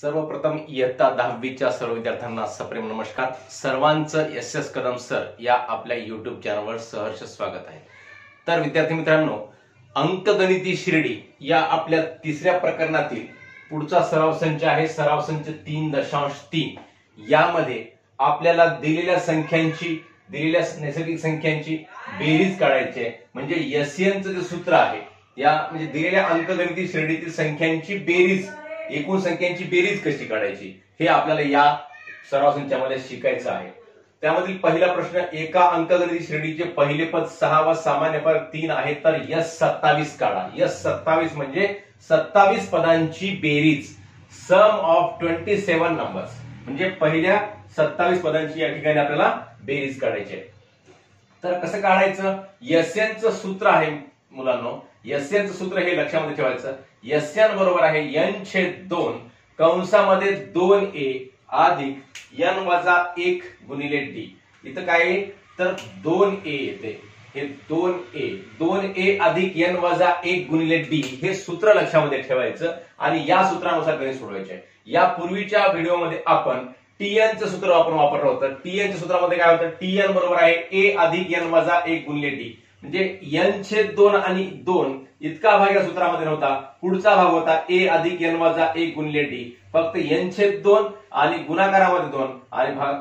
सर्वप्रथम इयत्ता 10वीच्या सर्व विद्यार्थ्यांना सप्रेम नमस्कार. सर्वांचं एस कदम सर या आपल्या युट्यूब चॅनलवर सहर्ष स्वागत आहे. तर विद्यार्थी मित्रांनो, अंकगणिती शिर्डी या आपल्या तिसऱ्या प्रकरणातील पुढचा सराव संच आहे. सराव संच 3.3. यामध्ये आपल्याला दिलेल्या नैसर्गिक संख्यांची बेरीज काढायची आहे. म्हणजे एसएनचं जे सूत्र आहे या म्हणजे दिलेल्या अंकगणिती श्रेणीतील संख्यांची बेरीज, एकूण संख्यांची बेरीज कशी काढायची हे आपल्याला या सराव संचामध्ये शिकायचं आहे. त्यामधील पहिला प्रश्न, एका अंकगणिती श्रेणीचे पहिले पद 6 व सामान्य पद 3 आहे तर S27 काढा. S27 म्हणजे 27 पदांची बेरीज, सम ऑफ 27 नंबर्स, म्हणजे पहिल्या 27 पदांची या ठिकाणी आपल्याला बेरीज काढायची आहे. तर कसं काढायचं? एसएनचं सूत्र आहे मुलांनो, एसएनचं सूत्र हे लक्षामध्ये ठेवायचं. एसएन बरोबर आहे n/2 कंसामध्ये 2a अधिक n वजा 1 गुणिले d. इथं काय आहे तर 2a येते, हे 2a अधिक n वजा 1 गुणिले d हे सूत्र लक्षामध्ये ठेवायचं आणि या सूत्रानुसार गणित सोडवायचे आहे. या पूर्वीच्या व्हिडिओमध्ये आपण टीएनचं सूत्र वापरलं होतं. टीएनच्या सूत्रामध्ये काय होतं? टीएन बरोबर आहे a अधिक n वजा 1 गुणिले d. म्हणजे n/2 आणि 2 इतका भाग या सूत्रामध्ये नव्हता. पुढचा भाग होता a अधिक n वजा 1 गुणिले d. फक्त n/2 आणि गुणाकारामध्ये 2 आणि भाग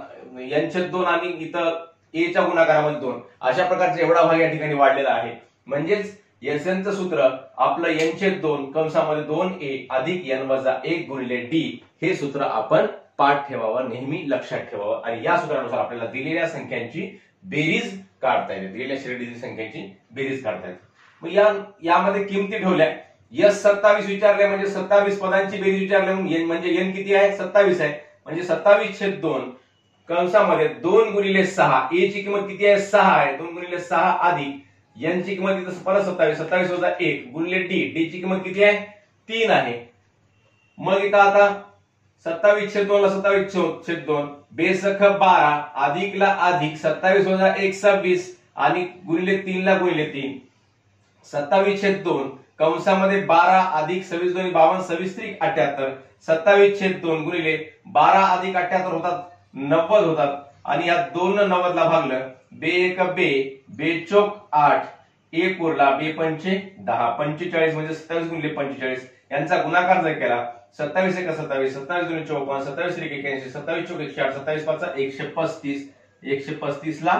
n/2 आणि इथं a च्या गुणाकारामध्ये 2 अशा प्रकारचा एवढा भाग या ठिकाणी वाढलेला आहे. म्हणजेच एसएनचं सूत्र आपलं n/2 कंसामध्ये 2a अधिक n वजा 1 गुणिले d हे सूत्र आपण पाठ ठेवावं, नेहमी लक्षात ठेवावं आणि या सूत्रानुसार आपल्याला दिलेल्या संख्यांची बेरीज काढता येते, दिलेल्या श्रेणीतील संख्यांची बेरीज काढता येते. मग यामध्ये किमती ठेवल्या. S27 विचारले म्हणजे 27 पदांची बेरीज विचारले म्हणजे n किती आहे? 27 आहे. म्हणजे 27/2 कंसामध्ये 2 गुणिले 6, a ची किंमत किती आहे? 6 आहे. 2 गुणिले 6 अधिक n ची किंमत इथं परत 27 वजा 1 गुणिले d ची किंमत किती आहे? 3 आहे. मग इथं आता 27/2 ला 27/2 बेसख 12 अधिक ला अधिक 27 वजा 1 26 आणि गुणिले 3 ला गुणिले 3. 27/2 कंसामध्ये 12 अधिक 26 2 52 26 78. 27/2 गुणिले 12 अधिक 78 होतात 90 होतात आणि या 2 न 90 ला भागलं. बे 1 बे, बे चोक 8, 1 उरला, बे पंचे 10, 45 म्हणजे 27 गुणिले 45 यांचा गुणाकार जर केला 27 1 27, 27 2 54, 27 3 81, 27 चोक 108, 27 5 135, 135 ला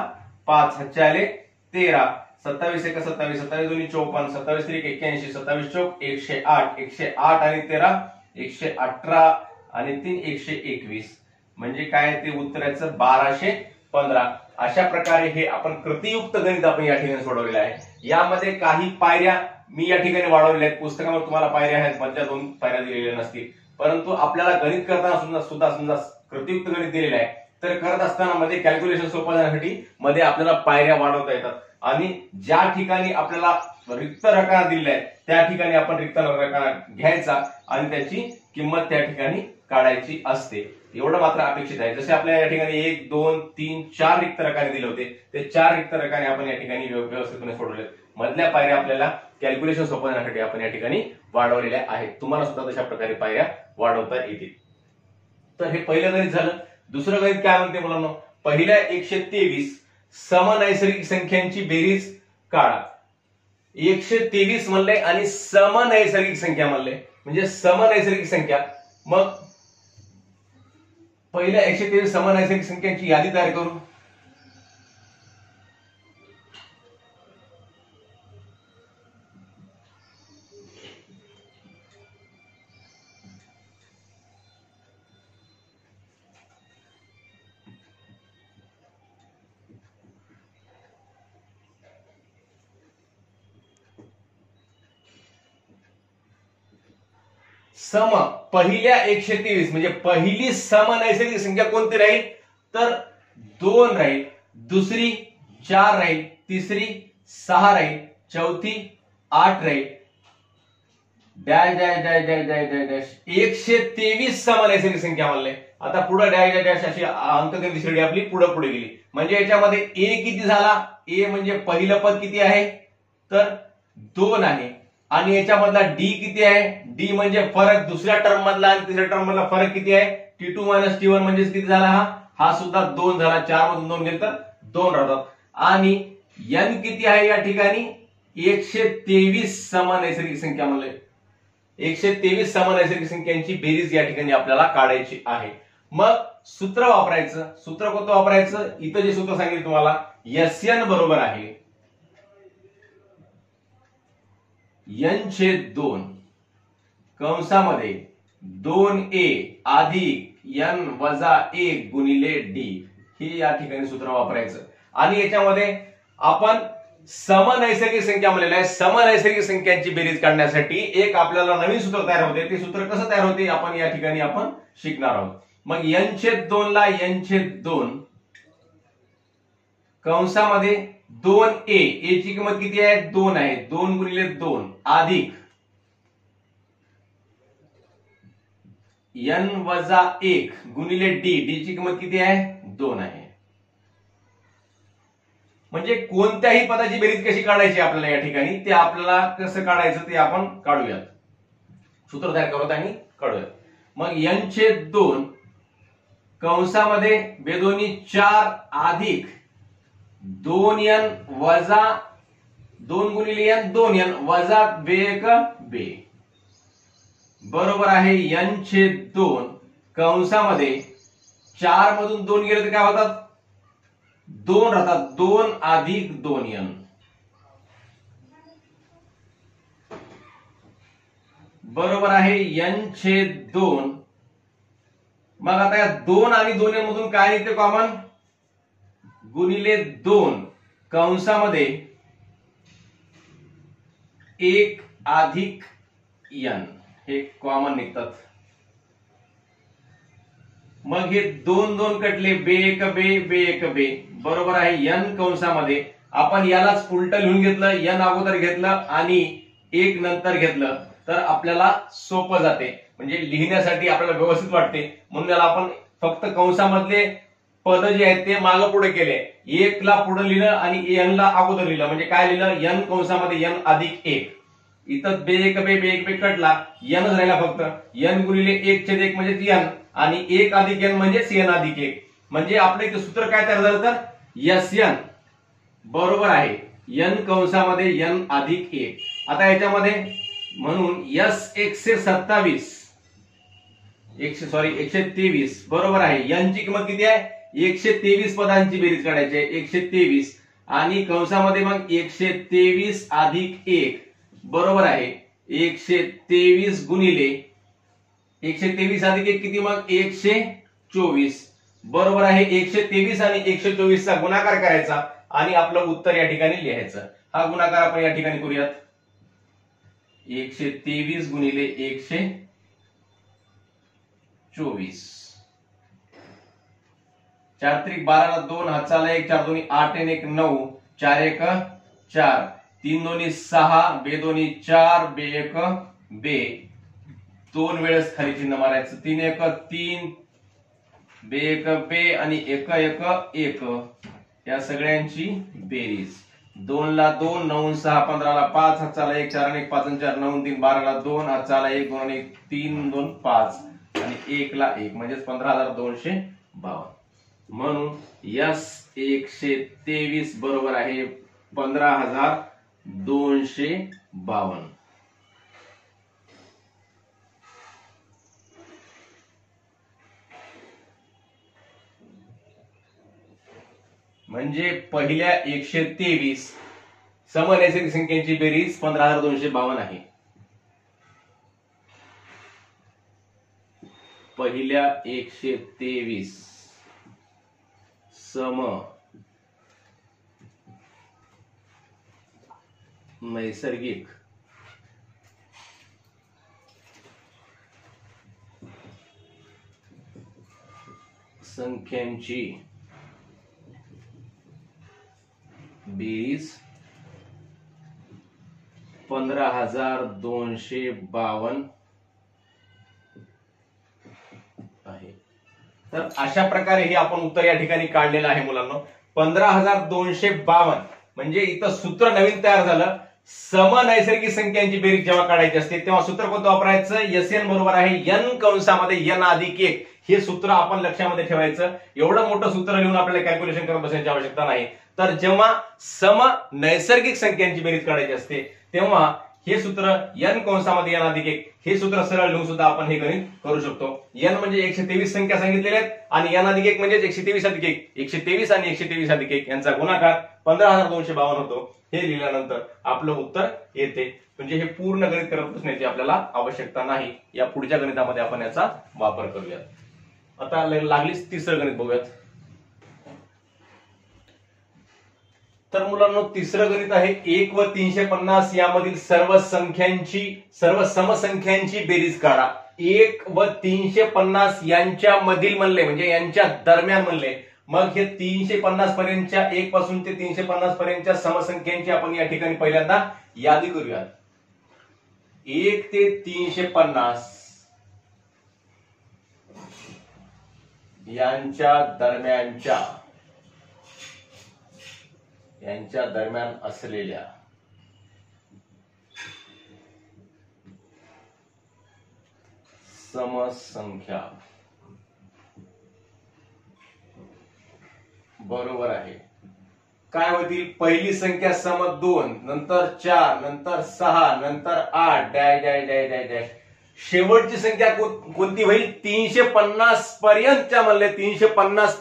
5 हातचे आले 13, 27 1 27, 27 2 54, 27 3 81, 27 चोक 108, 108 आणि 13 118 आणि 3 121 म्हणजे काय ते उत्तराचं 1215. अशा प्रकारे हे आपण कृतीयुक्त गणित आपण या ठिकाणी सोडवलेलं आहे. यामध्ये काही पायऱ्या मी या ठिकाणी वाढवलेल्या आहेत. पुस्तकावर तुम्हाला पायऱ्या आहेत, मधल्या 2 पायऱ्या दिलेल्या नसतील, परंतु आपल्याला गणित करताना सुद्धा कृतीयुक्त गणित दिलेलं आहे. तर करत असताना मध्ये कॅल्क्युलेशन सोपं जाण्यासाठी मध्ये आपल्याला पायऱ्या वाढवता येतात आणि ज्या ठिकाणी आपल्याला रिक्त रकाना दिलेल्या आहेत त्या ठिकाणी आपण रिक्त रकाना घ्यायचा आणि त्याची किंमत त्या ठिकाणी काढायची असते. एवढं मात्र अपेक्षित आहे. जसे आपल्या या ठिकाणी 1 2 3 4 रिक्त रकाने दिले होते, ते 4 रिक्त रकाने आपण या ठिकाणी व्यवस्थितपणे सोडवले. मधल्या पायऱ्या आपल्याला कॅल्क्युलेशन सोपं जाण्यासाठी आपण या ठिकाणी वाढवलेल्या आहेत. तुम्हाला सुद्धा तशा प्रकारे पायऱ्या वाढवता येतील. तर हे पहिलं गणित झालं. दुसरं गणित काय म्हणते मुलांनो? पहिल्या 123 समनैसर्गिक संख्यांची बेरीज काढा. 123 म्हणले आणि समनैसर्गिक संख्या म्हणले म्हणजे समनैसर्गिक संख्या. मग पहिल्या 123 समनैसर्गिक संख्यांची यादी तयार करू. सम पहिल्या 123 म्हणजे पहिली समनैसर्गिक संख्या कोणती राहील तर 2 राहील, दुसरी 4 राहील, तिसरी 6 राहील, चौथी 8 राहील. Dash dash dash dash dash dash dash 123 समनैसर्गिक संख्या म्हणले. आता पुढे डॅश डॅश डॅश अशी अंकगणित श्रेणी आपली पुढे गेली. म्हणजे याच्यामध्ये ए किती झाला? ए म्हणजे पहिलं पद किती आहे तर 2 आहे. आणि याच्यामधला डी किती आहे, डी म्हणजे फरक दुसऱ्या टर्म मधला आणि तिसऱ्या टर्म मधला फरक किती आहे, T2 मायनस T1 म्हणजे किती झाला, हा सुद्धा 2 झाला, 4 मधून 2 गेले तर 2 राहतात. आणि n किती आहे या ठिकाणी 123 सम नैसर्गिक संख्या म्हणले, 123 सम नैसर्गिक संख्यांची बेरीज या ठिकाणी आपल्याला काढायची आहे. मग सूत्र वापरायचं, सूत्र कोणतं वापरायचं, इथं जे सूत्र सांगितलं तुम्हाला Sn बरोबर आहे n/2 कंसामध्ये 2a अधिक n वजा 1 गुणिले d हे या ठिकाणी सूत्र वापरायचं. आणि याच्यामध्ये आपण समनैसर्गिक संख्या म्हणलेलं आहे, समनैसर्गिक संख्यांची बेरीज काढण्यासाठी एक आपल्याला नवीन सूत्र तयार होते. ते सूत्र कसं तयार होते आपण या ठिकाणी आपण शिकणार आहोत. मग n/2 ला n/2 कंसामध्ये 2a, a ची किंमत किती आहे 2 आहे, 2 गुणिले 2 अधिक n वजा 1 गुणिले d, d ची किंमत किती आहे 2 आहे. म्हणजे कोणत्याही पदाची बेरीज कशी काढायची आपल्याला या ठिकाणी, ते आपल्याला कसं काढायचं ते आपण काढूयात, सूत्र तयार करूयात आणि काढूयात. मग n/2 कंसामध्ये बेदोनी 4 अधिक 2n वजा 2 गुणिले n 2n वजा 2 बरोबर आहे n/2 कंसामध्ये 4 मधून 2 गेले तर काय होतात 2 राहतात, 2 अधिक 2n बरोबर आहे n/2. मग आता या 2 आणि 2n मधून काय निघते कॉमन, गुणिले 2 कंसामध्ये 1 अधिक n हे कॉमन निघतात. मग हे 2 2 कटले, बे 1 बे बरोबर आहे n कंसामध्ये आपण यालाच उलट लिहून घेतलं, n अगोदर घेतलं आणि 1 नंतर घेतलं तर आपल्याला सोपं जाते, म्हणजे लिहिण्यासाठी आपल्याला व्यवस्थित वाटते. म्हणून याला आपण फक्त कंसामधले पद जे आहेत ते मागे पुढे केले, 1 ला पुढे लिहिलं आणि n ला अगोदर लिहिलं, म्हणजे काय लिहिलं n कंसामध्ये n अधिक 1. इथं बे 1 बे कटला, nच राहिला फक्त, n गुणिले 1/1 म्हणजे n आणि 1 अधिक n म्हणजे n अधिक 1. म्हणजे आपलं इथं सूत्र काय तयार झालं तर Sn बरोबर आहे n कंसामध्ये n अधिक 1. आता याच्यामध्ये म्हणून S123 बरोबर आहे, n ची किंमत किती आहे 123 पदांची बेरीज काढायची आहे 123 आणि कंसामध्ये मग 123 अधिक 1 बरोबर आहे 123 गुणिले 123 अधिक 1 किती मग 124 बरोबर आहे. 123 आणि 124 चा गुणाकार करायचा आणि आपलं उत्तर या ठिकाणी लिहायचं. हा गुणाकार आपण या ठिकाणी करूयात, 123 गुणिले 124, 4 त्रिक 12 ला 2 हाताला 1, 4 दोन्ही 8 आणि 1 9, 4 1 4, 3 दोन्ही 6, बे दोन्ही 4, बे 1 बे, 2 वेळेस खाली चिन्ह मारायचं, 3 1 3, बे 1 बे आणि 1 1 1 या सगळ्यांची बेरीज. 2 ला 2, 9 6 15 ला 5, हाताला 1, 4 आणि 1 5 4 9 3, 12 ला 2, हाताला 1 2 आणि 3 2 5 आणि 1 ला 1 म्हणजे 15,252. म्हणून S123 बरोबर आहे 15,252. म्हणजे पहिल्या 123 समनैसर्गिक संख्यांची बेरीज 15,252 आहे. पहिल्या 123 सम नैसर्गिक संख्यांची बेरीज 15,252 आहे. तर अशा प्रकारे हे आपण उत्तर या ठिकाणी काढलेलं आहे मुलांना. 15,252 म्हणजे इथं सूत्र नवीन तयार झालं, समनैसर्गिक संख्यांची बेरीज जेव्हा काढायची असते तेव्हा सूत्र कोणतं वापरायचं? SN बरोबर आहे n कंसामध्ये n अधिक 1 हे सूत्र आपण लक्षामध्ये ठेवायचं. एवढं मोठं सूत्र लिहून आपल्याला कॅल्क्युलेशन करत बसायची आवश्यकता नाही. तर जेव्हा सम नैसर्गिक संख्यांची बेरीज काढायची असते तेव्हा हे सूत्र n कंसामध्ये n अधिक 1 हे सूत्र सरळ लिहून सुद्धा आपण हे गणित करू शकतो. n म्हणजे 123 संख्या सांगितलेल्या आहेत आणि n अधिक 1 म्हणजे 123 अधिक 1 123 आणि 123 अधिक 1 यांचा गुणाकार 15252 होतो. हे लिहिल्यानंतर आपलं उत्तर येते. म्हणजे हे पूर्ण गणित करत बसण्याची आपल्याला आवश्यकता नाही. या पुढच्या गणितामध्ये आपण याचा वापर करूयात. आता लागलीच तिसरं गणित बघूयात. तर मुलांनो तिसरं गणित आहे 1 व 350 यामधील सर्व समसंख्यांची बेरीज काढा. 1 व 350 यांच्या मधील म्हणले म्हणजे यांच्या दरम्यान म्हणले. मग हे 350 पर्यंतच्या 1 पासून ते 350 पर्यंतच्या समसंख्यांची आपण या ठिकाणी पहिल्यांदा यादी करूयात. 1 ते 350 यांच्या दरम्यान असलेल्या समसंख्या बरोबर आहे. काय होतील? पहिली संख्या सम 2, नंतर 4, नंतर 6, नंतर 8 dash dash dash dash dash. शेवटची संख्या कोणती होईल? 350 पर्यंतच्या म्हणले. 350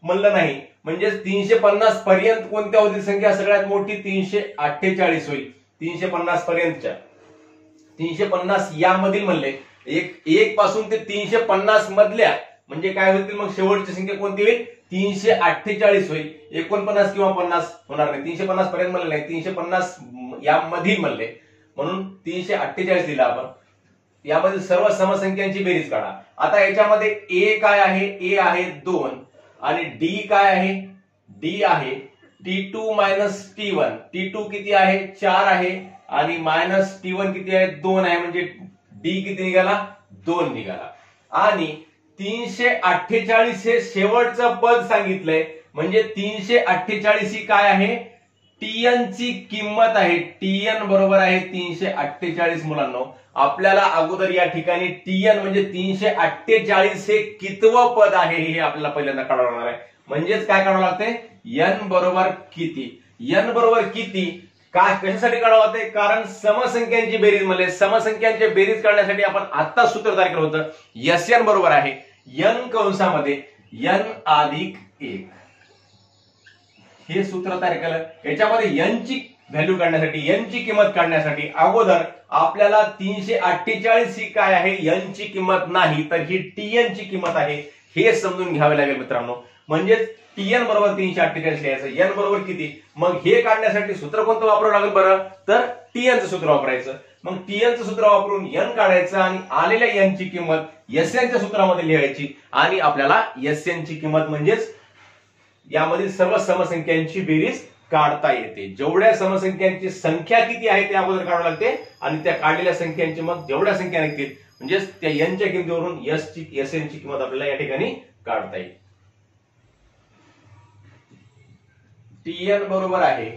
म्हणलं नाही म्हणजे 350 पर्यंत कोणत्या होतील संख्या? सगळ्यात मोठी 348 होईल. 350 पर्यंतच्या 350 यामधील म्हणले. 1 पासून ते 350 मधल्या म्हणजे काय होतील? मग शेवटची संख्या कोणती होईल? 348 होईल. 49 किंवा 50 होणार नाही. 350 पर्यंत म्हणले नाही, 350 यामधील म्हणले म्हणून 348 दिला आपण. यामधील सर्व समसंख्यांची बेरीज काढा. आता याच्यामध्ये A काय आहे? A आहे 2 आणि D काय आहे? D आहे T2 मायनस T1. T2 किती आहे? 4 आहे आणि मायनस T1 किती आहे? 2 आहे. म्हणजे D किती निघाला? 2 निघाला. आणि 348 हे शेवटचं पद सांगितलंय म्हणजे 348 ही काय आहे? TN ची किंमत आहे. TN बरोबर आहे 348 मुलांनो. आपल्याला अगोदर या ठिकाणी TN म्हणजे 348 हे कितवं पद आहे हे आपल्याला पहिल्यांदा काढावं लागणार आहे. म्हणजेच काय काढावं लागते? n बरोबर किती. n बरोबर किती काय कशासाठी काढावं लागते? कारण समसंख्यांची बेरीज म्हणजे समसंख्यांची बेरीज काढण्यासाठी आपण आता सूत्र तयार केलं होतं. SN बरोबर आहे n कंसामध्ये n अधिक 1 हे सूत्र तयार केलं. याच्यामध्ये n ची व्हॅल्यू काढण्यासाठी n ची किंमत काढण्यासाठी अगोदर आपल्याला 348 ही काय आहे? n ची किंमत नाही तर ही TN ची किंमत आहे हे समजून घ्यावे लागेल मित्रांनो. म्हणजेच TN बरोबर 348 लिहायचं. n बरोबर किती? मग हे काढण्यासाठी सूत्र कोणतं वापरावं लागेल बरं? तर TN चं सूत्र वापरायचं. मग TN चं सूत्र वापरून n काढायचं आणि आलेल्या n ची किंमत SN च्या सूत्रामध्ये लिहायची आणि आपल्याला SN ची किंमत म्हणजेच यामधील सर्व समसंख्यांची बेरीज काढता येते. जेवढ्या समसंख्यांची संख्या किती आहे ते अगोदर काढावं लागते आणि त्या काढलेल्या संख्यांची मग जेवढ्या संख्या निघतील म्हणजेच त्या n च्या किमतीवरून SN ची किंमत आपल्याला या ठिकाणी काढता येईल. TN बरोबर आहे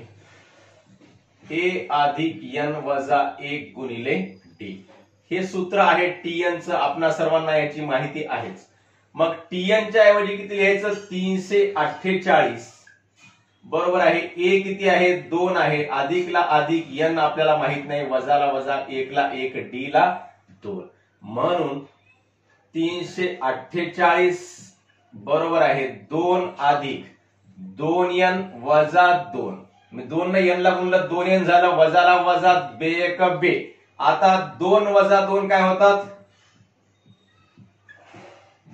A अधिक n वजा 1 गुणिले D. हे सूत्र आहे TN चं. आपणा सर्वांना याची माहिती आहेच. मग TN च्या ऐवजी किती लिहायचं? 348 बरोबर आहे. A किती आहे? 2 आहे. अधिकला अधिक n आपल्याला माहित नाही. वजाला वजा 1 ला 1 D ला 2 म्हणून 348 बरोबर आहे 2 अधिक 2n वजा 2. मी 2 ने n ला गुणलं 2n झालं. वजाला वजा 1 बे. आता 2 वजा 2 काय होतात?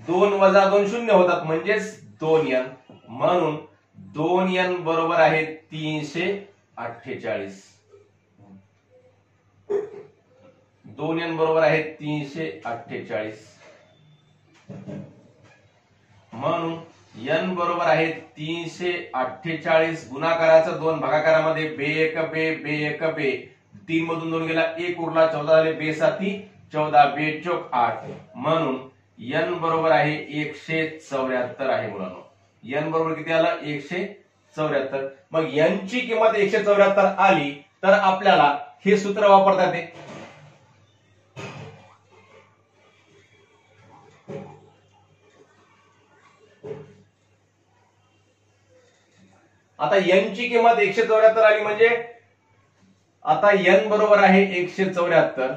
2 वजा 2 शून्य होतात म्हणजेच 2n. म्हणून 2n बरोबर आहे 348. 2n बरोबर आहे 348 म्हणून n बरोबर आहे 348 गुणाकाराचं 2 भागाकारामध्ये बे 1 बे बे 1 बे 3 मधून 2 गेला 1 उरला 14 झाले बे 7 14 बे चोक 8 म्हणून n बरोबर आहे 174 आहे मुलांनो. n बरोबर किती आलं? 174. मग n ची किंमत 174 आली तर आपल्याला हे सूत्र वापरता येते. आता n ची किंमत 174 आली म्हणजे आता n बरोबर आहे 174.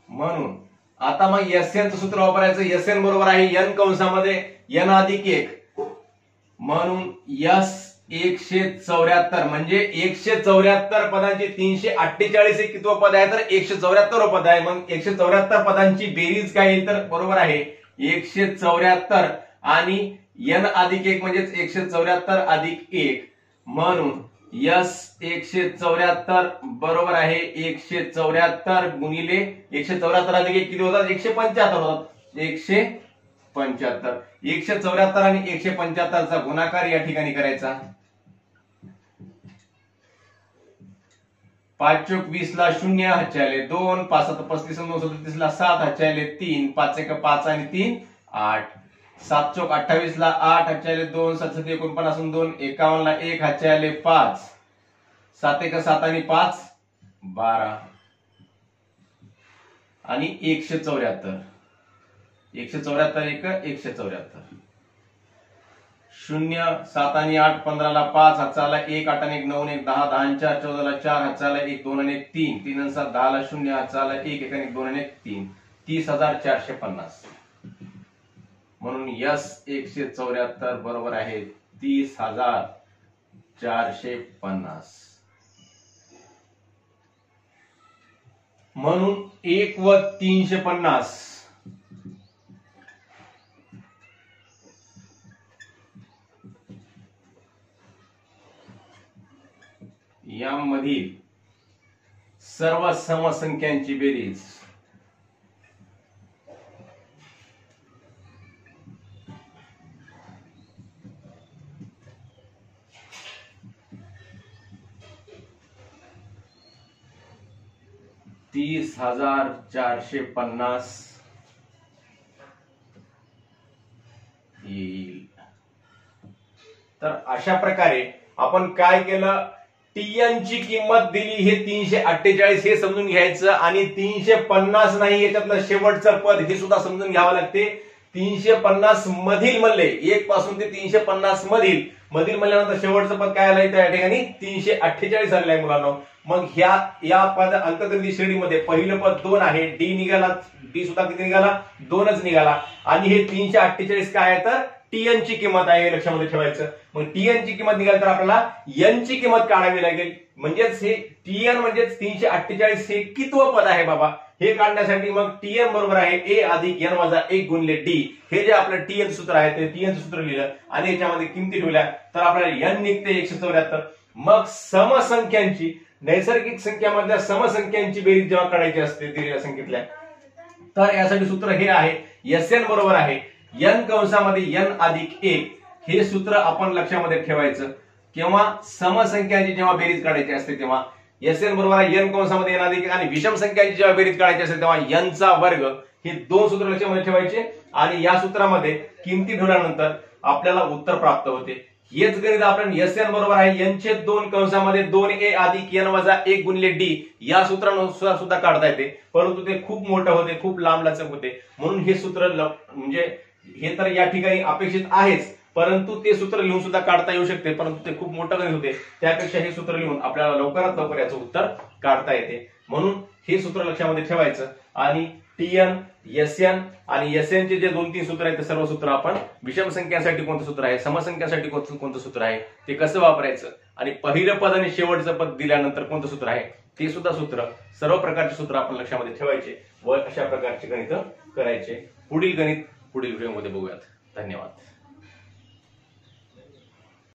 म्हणून आता मग Sn चं सूत्र वापरायचं. Sn बरोबर आहे n कंसामध्ये n अधिक 1 म्हणून S 174 म्हणजे 174 पदांची 348 हे कितवं पद आहे तर 174 पद आहे. मग 174 पदांची बेरीज काय येईल तर बरोबर आहे 174 आणि n अधिक 1 म्हणजेच 174 अधिक 1 म्हणून S 174 बरोबर आहे 174 गुणिले 174 अधिक 1 किती होतात 175 होतात. 175 174 आणि 175 चा गुणाकार या ठिकाणी करायचा. 5 चौक 20 ला 0 हातचे 2 5 7 35 9 37 ला 7 हातचे 3 5 1 5 आणि 3 8 7 चौक 28 ला 8 हातचे 2 7 7 49 2 51 ला 1 हातचे 5 7 1 7 आणि 5 12 आणि 174 174 1 174 0 7 आणि 8 15 ला 5 हातचाला 1 8 आणि 1 9 1 10 10 आणि 4 14 ला 4 हातचाला 1 2 आणि 1 3 3 आणि 7 10 ला 0 हातचाला 1 1 आणि 2 आणि 1 3 30,450 म्हणून S 174 बरोबर आहे 30,450. म्हणून 1 व 350 यामधील सर्व समसंख्यांची बेरीज $30,450 येईल. तर अशा प्रकारे आपण काय केलं TN ची किंमत दिली हे 348 हे समजून घ्यायचं आणि 350 नाही याच्यातलं शेवटचं पद हे सुद्धा समजून घ्यावं लागते. 350 मधील म्हणले 1 पासून ते 350 मधील म्हणल्यानंतर शेवटचं पद काय आलंय त्या ठिकाणी 348 आलेलं आहे मुलांना. मग या पद अंकगणित श्रेणीमध्ये पहिलं पद 2 आहे. डी निघाला, डी सुद्धा किती निघाला 2च निघाला आणि हे 348 काय आहे तर TN ची किंमत आहे लक्षामध्ये ठेवायचं. मग TN ची किंमत निघाली तर आपल्याला n ची किंमत काढावी लागेल. म्हणजेच हे TN म्हणजेच 348 हे कितवं पद आहे बाबा हे काढण्यासाठी मग TN बरोबर आहे a अधिक n वजा 1 गुणिले d. हे जे आपलं TN सूत्र आहे ते TN सूत्र लिहिलं आणि याच्यामध्ये किमती ठेवल्या तर आपल्याला n निघते 174. मग समसंख्यांची नैसर्गिक संख्यामधल्या समसंख्यांची बेरीज जेव्हा काढायची असते दिलेल्या संख्येतल्या तर यासाठी सूत्र हे आहे Sn बरोबर आहे n कंसामध्ये n अधिक 1 हे सूत्र आपण लक्षामध्ये ठेवायचं. किंवा समसंख्यांची जेव्हा बेरीज काढायची असते तेव्हा Sn बरोबर आहे n कंसामध्ये n अधिक 1 आणि विषम संख्यांची जेव्हा बेरीज काढायची असते तेव्हा n चा वर्ग हे दोन सूत्र लक्षामध्ये ठेवायचे आणि या सूत्रामध्ये किमती ठेवल्यानंतर आपल्याला उत्तर प्राप्त होते. हेच गणित आपण Sn बरोबर आहे n छेद 2 कंसामध्ये 2a अधिक n वजा 1 गुणिले d या सूत्रानुसार सुद्धा काढता येते. परंतु ते खूप मोठे होते, खूप लांबलचक होते म्हणून हे सूत्र म्हणजे हे तर या ठिकाणी अपेक्षित आहेच परंतु ते सूत्र लिहून सुद्धा काढता येऊ शकते परंतु ते खूप मोठं गणित होते. त्यापेक्षा हे सूत्र लिहून आपल्याला लवकरात लवकर याचं उत्तर काढता येते. म्हणून हे सूत्र लक्षामध्ये ठेवायचं आणि TN, Sn आणि Sn चे जे 2-3 सूत्र आहेत ते सर्व सूत्र आपण विषम संख्यांसाठी कोणतं सूत्र आहे, समसंख्यांसाठी कोणतं सूत्र आहे ते कसं वापरायचं आणि पहिलं पद आणि शेवटचं पद दिल्यानंतर कोणतं सूत्र आहे ते सुद्धा सूत्र सर्व प्रकारचे सूत्र आपण लक्षामध्ये ठेवायचे व अशा प्रकारचे गणित करायचे. पुढील गणित पुढील व्हिडिओमध्ये बघूयात. धन्यवाद.